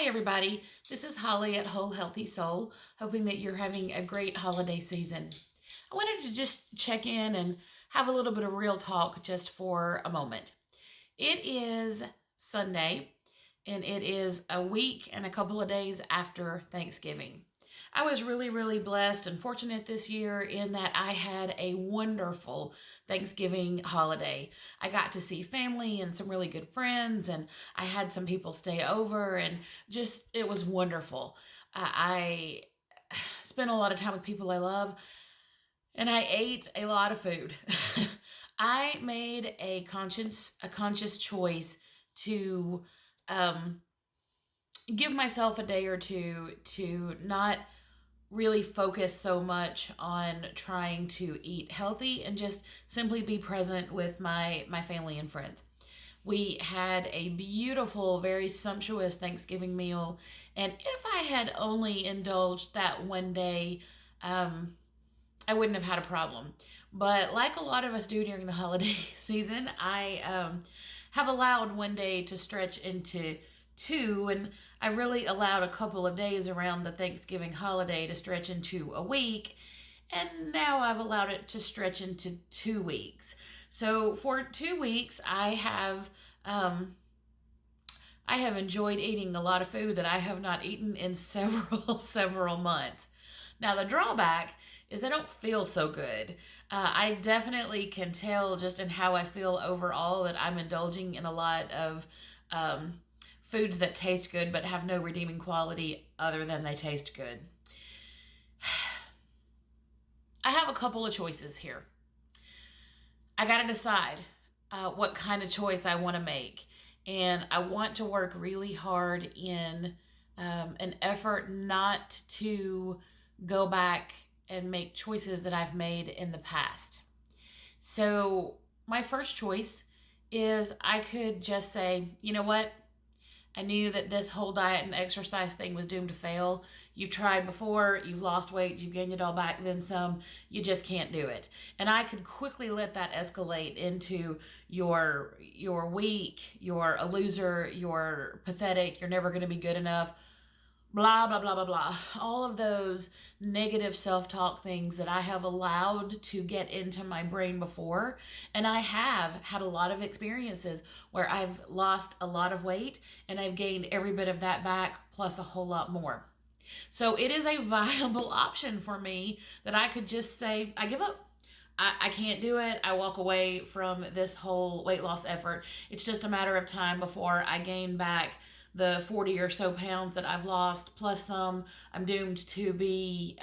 Hi, everybody. This is Holly at Whole Healthy Soul, hoping that you're having a great holiday season. I wanted to just check in and have a little bit of real talk just for a moment. It is Sunday, and it is a week and a couple of days after Thanksgiving. I was really blessed and fortunate this year in that I had a wonderful Thanksgiving holiday. I got to see family and some really good friends, and I had some people stay over, and just it was wonderful. I spent a lot of time with people I love, and I ate a lot of food. I made a conscious choice to um, give myself a day or two to not really focus so much on trying to eat healthy and just simply be present with my family and friends. We had a beautiful, very sumptuous Thanksgiving meal, and if I had only indulged that one day, I wouldn't have had a problem. But like a lot of us do during the holiday season, I have allowed one day to stretch into two, and I really allowed a couple of days around the Thanksgiving holiday to stretch into a week, and now I've allowed it to stretch into 2 weeks. So for 2 weeks, I have enjoyed eating a lot of food that I have not eaten in several months. Now, the drawback is I don't feel so good. I definitely can tell just in how I feel overall that I'm indulging in a lot of foods that taste good but have no redeeming quality other than they taste good. I have a couple of choices here. I got to decide what kind of choice I want to make. And I want to work really hard in an effort not to go back and make choices that I've made in the past. So, my first choice is I could just say, you know what? I knew that this whole diet and exercise thing was doomed to fail. You've tried before, you've lost weight, you've gained it all back, then some. You just can't do it. And I could quickly let that escalate into you're weak, you're a loser, you're pathetic, you're never going to be good enough. Blah, blah, blah, blah, blah. All of those negative self talk things that I have allowed to get into my brain before. And I have had a lot of experiences where I've lost a lot of weight and I've gained every bit of that back plus a whole lot more. So it is a viable option for me that I could just say, I give up. I can't do it. I walk away from this whole weight loss effort. It's just a matter of time before I gain back the 40 or so pounds that I've lost, plus some. I'm doomed to be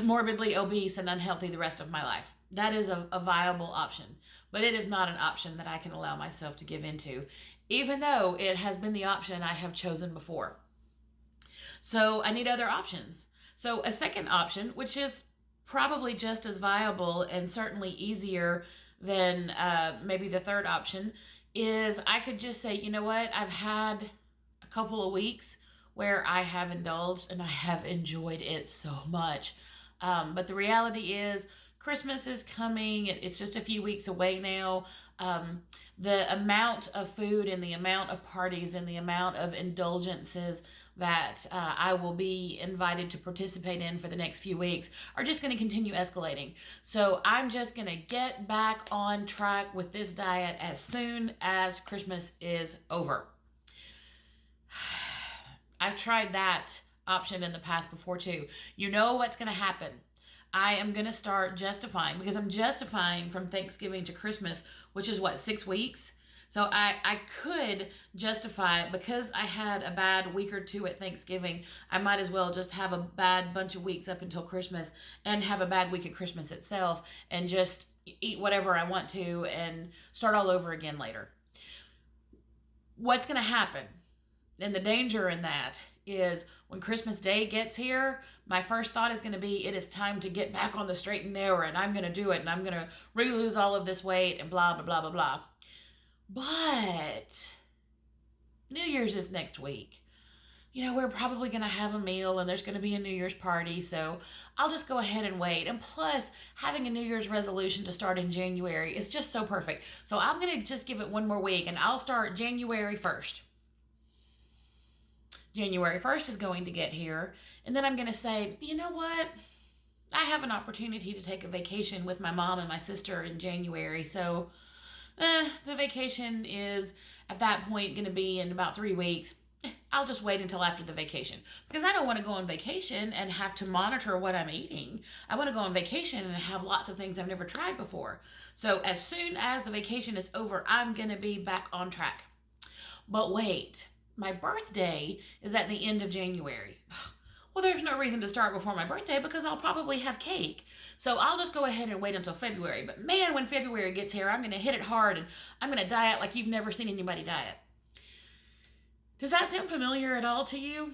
morbidly obese and unhealthy the rest of my life. That is a viable option, but it is not an option that I can allow myself to give into, even though it has been the option I have chosen before. So I need other options. So a second option, which is probably just as viable and certainly easier than maybe the third option, is I could just say, you know what, I've had a couple of weeks where I have indulged and I have enjoyed it so much. But the reality is, Christmas is coming. It's just a few weeks away now. The amount of food and the amount of parties and the amount of indulgences that I will be invited to participate in for the next few weeks are just going to continue escalating. So I'm just going to get back on track with this diet as soon as Christmas is over. I've tried that option in the past before too. You know what's going to happen. I am going to start justifying, because I'm justifying from Thanksgiving to Christmas, which is what, 6 weeks? So I could justify it because I had a bad week or two at Thanksgiving. I might as well just have a bad bunch of weeks up until Christmas and have a bad week at Christmas itself and just eat whatever I want to and start all over again later. What's going to happen? And the danger in that is when Christmas Day gets here, my first thought is going to be, it is time to get back on the straight and narrow, and I'm going to do it, and I'm going to re-lose all of this weight, and blah, blah, blah, blah, blah. But New Year's is next week. You know, we're probably going to have a meal, and there's going to be a New Year's party, so I'll just go ahead and wait. And plus, having a New Year's resolution to start in January is just so perfect. So I'm going to just give it one more week, and I'll start January 1st. January 1st is going to get here, and then I'm going to say, you know what? I have an opportunity to take a vacation with my mom and my sister in January. So the vacation is at that point going to be in about 3 weeks. I'll just wait until after the vacation because I don't want to go on vacation and have to monitor what I'm eating. I want to go on vacation and have lots of things I've never tried before. So as soon as the vacation is over, I'm going to be back on track. But wait, my birthday is at the end of January. Well, there's no reason to start before my birthday because I'll probably have cake. So I'll just go ahead and wait until February. But man, when February gets here, I'm going to hit it hard and I'm going to diet like you've never seen anybody diet. Does that sound familiar at all to you?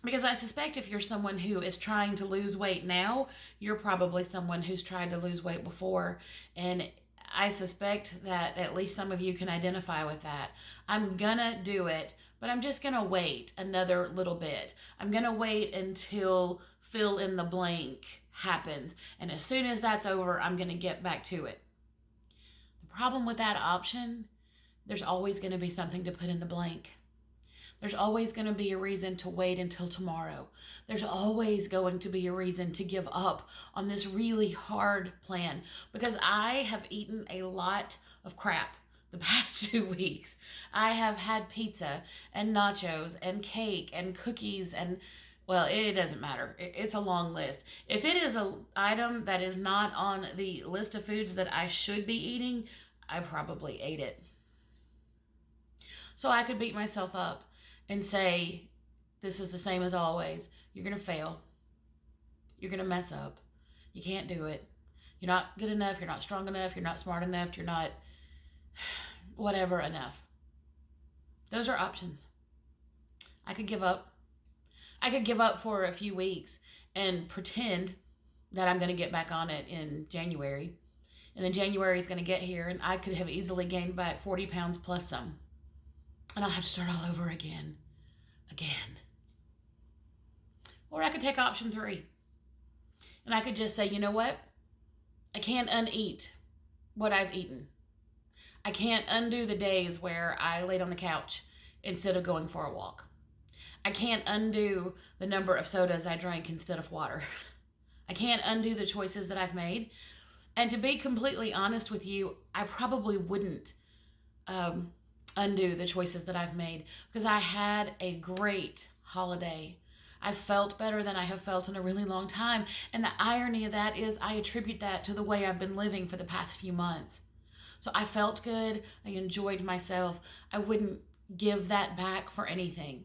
Because I suspect if you're someone who is trying to lose weight now, you're probably someone who's tried to lose weight before. And I suspect that at least some of you can identify with that. I'm gonna do it, but I'm just gonna wait another little bit. I'm gonna wait until fill in the blank happens. And as soon as that's over, I'm gonna get back to it. The problem with that option, there's always gonna be something to put in the blank. There's always going to be a reason to wait until tomorrow. There's always going to be a reason to give up on this really hard plan because I have eaten a lot of crap the past 2 weeks. I have had pizza and nachos and cake and cookies and, well, it doesn't matter. It's a long list. If it is an item that is not on the list of foods that I should be eating, I probably ate it. So I could beat myself up and say, this is the same as always. You're going to fail. You're going to mess up. You can't do it. You're not good enough. You're not strong enough. You're not smart enough. You're not whatever enough. Those are options. I could give up. I could give up for a few weeks and pretend that I'm going to get back on it in January. And then January is going to get here and I could have easily gained back 40 pounds plus some. And I'll have to start all over again. Or I could take option 3. And I could just say, you know what? I can't uneat what I've eaten. I can't undo the days where I laid on the couch instead of going for a walk. I can't undo the number of sodas I drank instead of water. I can't undo the choices that I've made. And to be completely honest with you, I probably wouldn't undo the choices that I've made because I had a great holiday. I felt better than I have felt in a really long time. And the irony of that is I attribute that to the way I've been living for the past few months. So I felt good. I enjoyed myself. I wouldn't give that back for anything.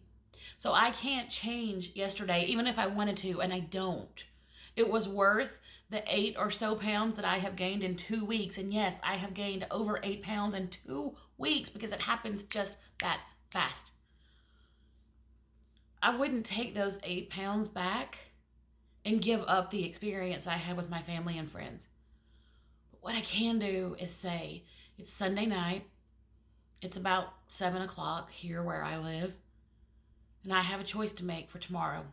So I can't change yesterday, even if I wanted to, and I don't. It was worth the 8 or so pounds that I have gained in 2 weeks. And yes, I have gained over 8 pounds in 2 weeks because it happens just that fast. I wouldn't take those 8 pounds back and give up the experience I had with my family and friends. But what I can do is say, it's Sunday night. It's about 7 o'clock here where I live. And I have a choice to make for tomorrow.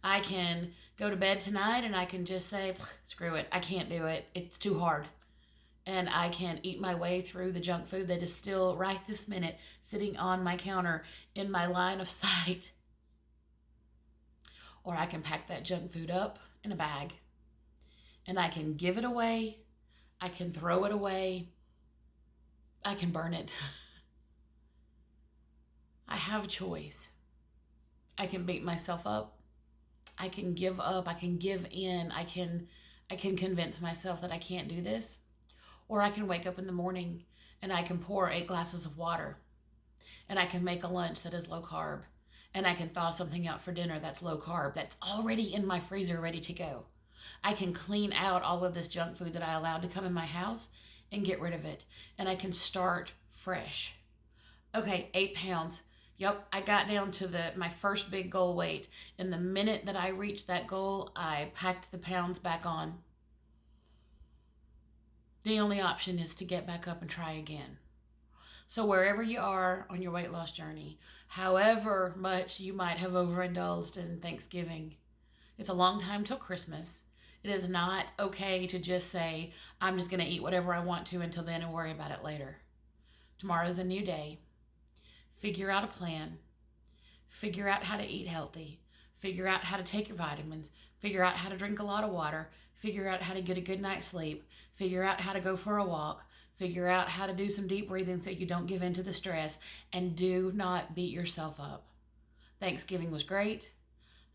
I can go to bed tonight and I can just say, screw it, I can't do it. It's too hard. And I can eat my way through the junk food that is still right this minute sitting on my counter in my line of sight. Or I can pack that junk food up in a bag and I can give it away. I can throw it away. I can burn it. I have a choice. I can beat myself up. I can give up. I can give in. I can convince myself that I can't do this. Or I can wake up in the morning and I can pour 8 glasses of water. And I can make a lunch that is low carb. And I can thaw something out for dinner that's low carb, that's already in my freezer ready to go. I can clean out all of this junk food that I allowed to come in my house and get rid of it. And I can start fresh. Okay, 8 pounds. Yep, I got down to my first big goal weight. And the minute that I reached that goal, I packed the pounds back on. The only option is to get back up and try again. So wherever you are on your weight loss journey, however much you might have overindulged in Thanksgiving, it's a long time till Christmas. It is not okay to just say, I'm just going to eat whatever I want to until then and worry about it later. Tomorrow's a new day. Figure out a plan. Figure out how to eat healthy. Figure out how to take your vitamins. Figure out how to drink a lot of water. Figure out how to get a good night's sleep. Figure out how to go for a walk. Figure out how to do some deep breathing so you don't give in to the stress. And do not beat yourself up. Thanksgiving was great.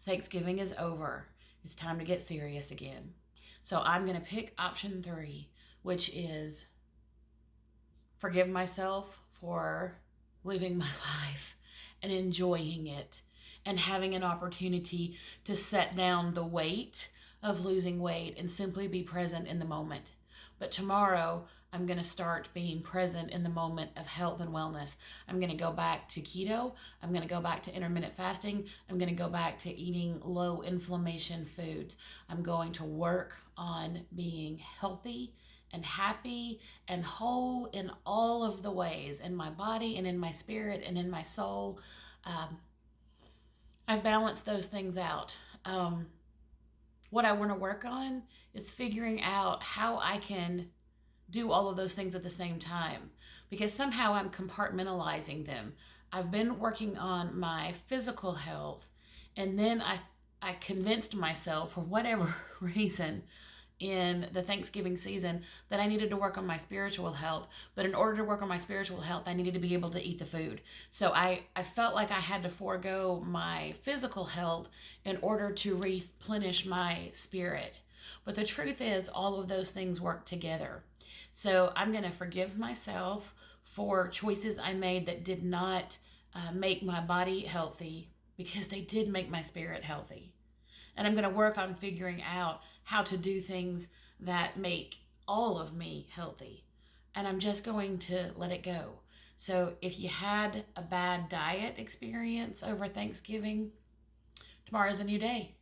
Thanksgiving is over. It's time to get serious again. So I'm going to pick option 3, which is forgive myself for living my life and enjoying it and having an opportunity to set down the weight of losing weight and simply be present in the moment. But tomorrow, I'm going to start being present in the moment of health and wellness. I'm going to go back to keto. I'm going to go back to intermittent fasting. I'm going to go back to eating low inflammation foods. I'm going to work on being healthy and happy and whole in all of the ways, in my body and in my spirit and in my soul. I've balanced those things out. What I want to work on is figuring out how I can do all of those things at the same time, because somehow I'm compartmentalizing them. I've been working on my physical health, and then I convinced myself, for whatever reason, in the Thanksgiving season, that I needed to work on my spiritual health. But in order to work on my spiritual health, I needed to be able to eat the food. So I felt like I had to forego my physical health in order to replenish my spirit. But the truth is, all of those things work together. So I'm going to forgive myself for choices I made that did not make my body healthy, because they did make my spirit healthy. And I'm going to work on figuring out how to do things that make all of me healthy. And I'm just going to let it go. So if you had a bad diet experience over Thanksgiving, tomorrow's a new day.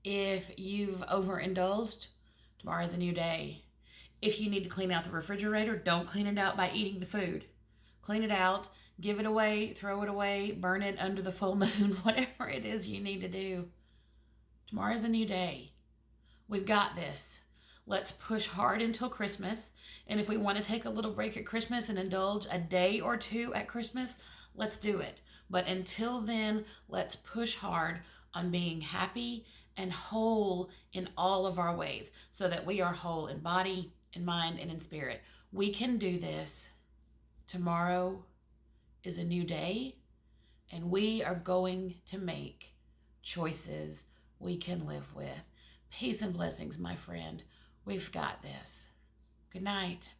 If you've overindulged, tomorrow's a new day. If you need to clean out the refrigerator, don't clean it out by eating the food. Clean it out, give it away, throw it away, burn it under the full moon, whatever it is you need to do. Tomorrow's a new day. We've got this. Let's push hard until Christmas. And if we want to take a little break at Christmas and indulge a day or two at Christmas, let's do it. But until then, let's push hard on being happy and whole in all of our ways, so that we are whole in body, in mind, and in spirit. We can do this. Tomorrow is a new day, and we are going to make choices we can live with. Peace and blessings, my friend. We've got this. Good night.